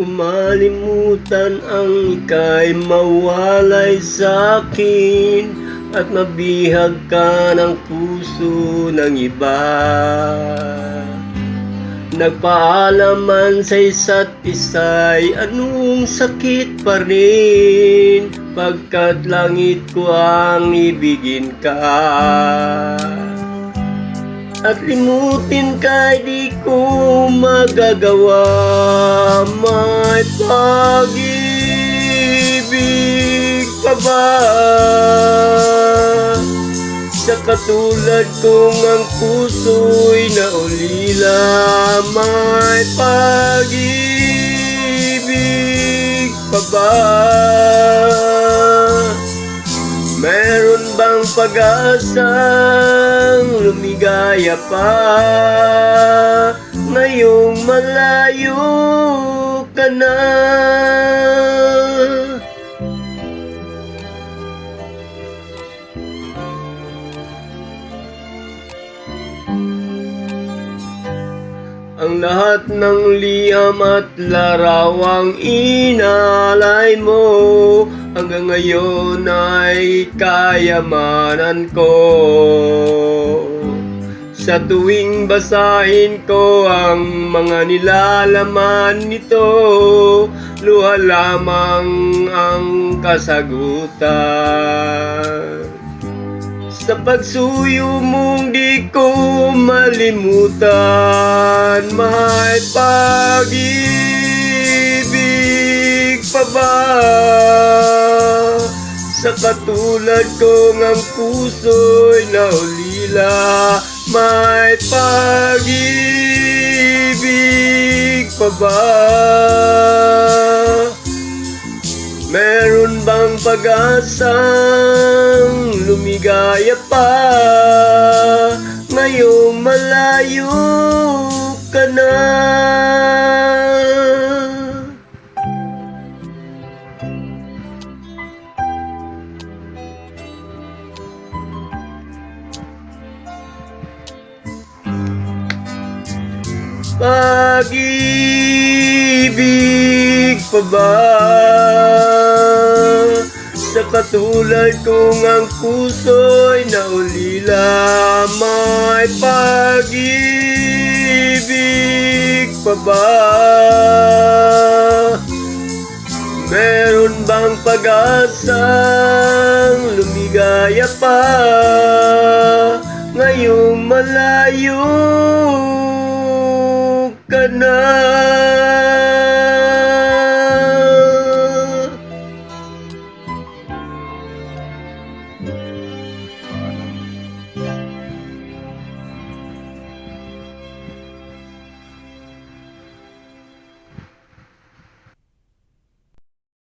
ko malimutan ang ika'y mawalay sa'kin at mabihag ka ng puso ng iba. Nagpaalaman sa isa't isa'y anong sakit pa rin, pagkat langit ko ang ibigin ka. At limutin ka'y di ko magagawa, may pag-ibig pa ba? Sa katulad kong ang puso'y naulila, may pag-ibig pa ba? Meron bang pag-asang lumigaya pa ngayong malayo ka na? Ang lahat ng liham at larawang inalay mo hanggang ngayon ay kayamanan ko. Sa tuwing basahin ko ang mga nilalaman nito, luha lamang ang kasagutan. Sa pagsuyo mong di ko malimutan, may pag-ibig pa ba? Sa katulad kong ang puso'y naulila, may pag-ibig pa ba? Meron bang pag-asang lumigaya pa ngayong malayo ka na? Pag-ibig pa ba? Sa katulad kong ang puso'y naulila, may pag-ibig pa ba? Meron bang pag-asang lumigaya pa ngayong malayo